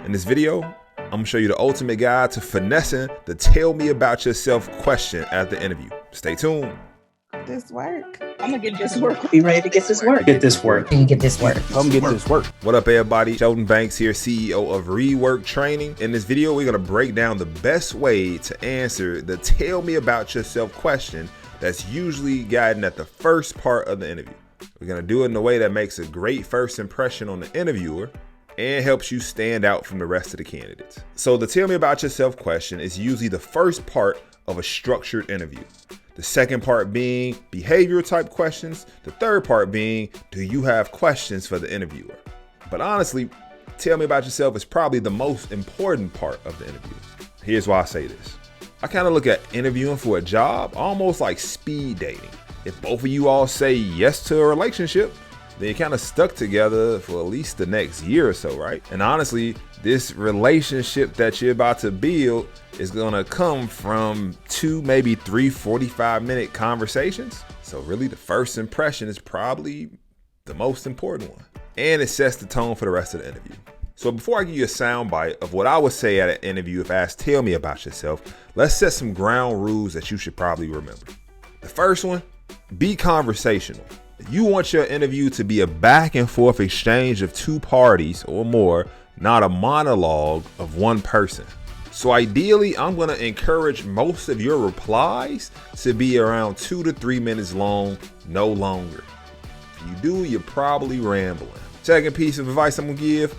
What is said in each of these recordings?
In this video, I'm gonna show you the ultimate guide to finessing the tell me about yourself question at the interview. Stay tuned. This work. I'm gonna get this work. Be ready to get this work. Get this work. You get this work. Come get this work. What up, everybody? Sheldon Banks here, CEO of Rework Training. In this video, we're gonna break down the best way to answer the tell me about yourself question that's usually gotten at the first part of the interview. We're gonna do it in a way that makes a great first impression on the interviewer and helps you stand out from the rest of the candidates. So the tell me about yourself question is usually the first part of a structured interview. The second part being behavioral type questions. The third part being, do you have questions for the interviewer? But honestly, tell me about yourself is probably the most important part of the interview. Here's why I say this. I kind of look at interviewing for a job almost like speed dating. If both of you all say yes to a relationship, then you're kind of stuck together for at least the next year or so, right? And honestly, this relationship that you're about to build is gonna come from 2, maybe 3 45-minute conversations. So really the first impression is probably the most important one. And it sets the tone for the rest of the interview. So before I give you a soundbite of what I would say at an interview if asked, tell me about yourself, let's set some ground rules that you should probably remember. The first one, be conversational. You want your interview to be a back and forth exchange of two parties or more, not a monologue of one person. So ideally, I'm going to encourage most of your replies to be around 2 to 3 minutes long, no longer. If you do, you're probably rambling. Second piece of advice I'm going to give,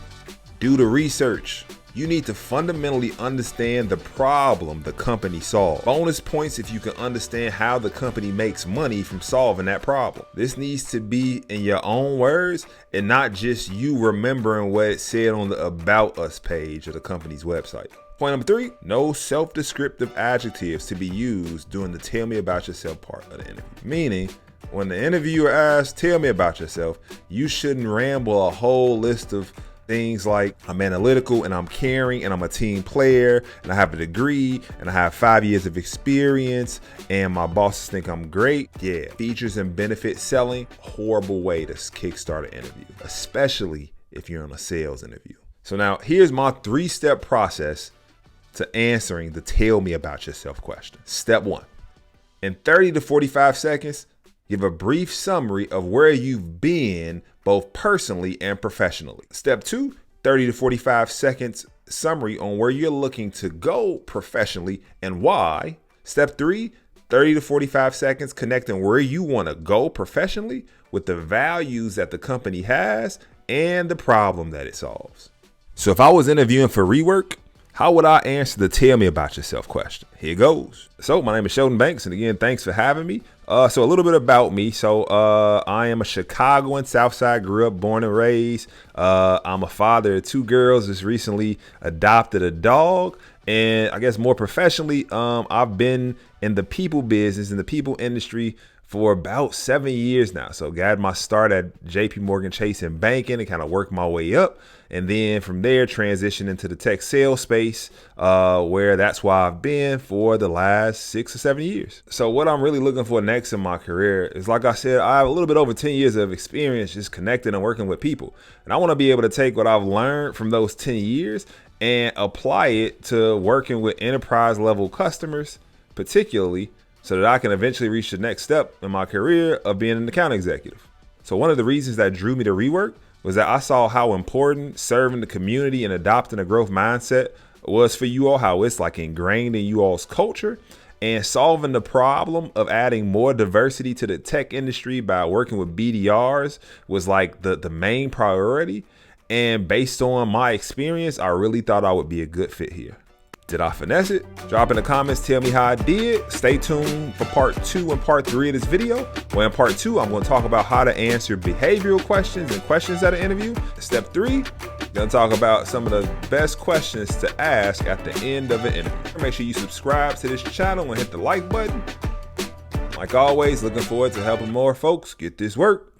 do the research. You need to fundamentally understand the problem the company solves. Bonus points if you can understand how the company makes money from solving that problem. This needs to be in your own words and not just you remembering what it said on the About Us page of the company's website. Point number 3, no self-descriptive adjectives to be used during the tell me about yourself part of the interview. Meaning, when the interviewer asks, tell me about yourself, you shouldn't ramble a whole list of things like I'm analytical and I'm caring and I'm a team player and I have a degree and I have 5 years of experience and my bosses think I'm great. Yeah, features and benefit selling, horrible way to kickstart an interview, especially if you're in a sales interview. So now here's my 3-step process to answering the tell me about yourself question. Step 1, in 30 to 45 seconds, give a brief summary of where you've been both personally and professionally. Step 2, 30 to 45 seconds summary on where you're looking to go professionally and why. Step 3, 30 to 45 seconds connecting where you want to go professionally with the values that the company has and the problem that it solves. So if I was interviewing for Rework, how would I answer the tell me about yourself question? Here goes. So my name is Sheldon Banks, and again, thanks for having me. So a little bit about me. So I am a Chicagoan, Southside, grew up, born and raised. I'm a father of 2 girls, just recently adopted a dog. And I guess more professionally, I've been in the people business, in the people industry for about 7 years now. So got my start at JP Morgan Chase in banking and kind of worked my way up. And then from there, transitioned into the tech sales space, where that's why I've been for the last 6 or 7 years. So what I'm really looking for next in my career is, like I said, I have a little bit over 10 years of experience just connecting and working with people. And I want to be able to take what I've learned from those 10 years and apply it to working with enterprise level customers, particularly, so that I can eventually reach the next step in my career of being an account executive. So one of the reasons that drew me to Rework was that I saw how important serving the community and adopting a growth mindset was for you all, how it's like ingrained in you all's culture, and solving the problem of adding more diversity to the tech industry by working with BDRs was like the main priority. And based on my experience, I really thought I would be a good fit here. Did I finesse it? Drop in the comments, tell me how I did. Stay tuned for part 2 and part 3 of this video. Well, in part 2, I'm going to talk about how to answer behavioral questions and questions at an interview. Step 3, going to talk about some of the best questions to ask at the end of an interview. Make sure you subscribe to this channel and hit the like button. Like always, looking forward to helping more folks get this work.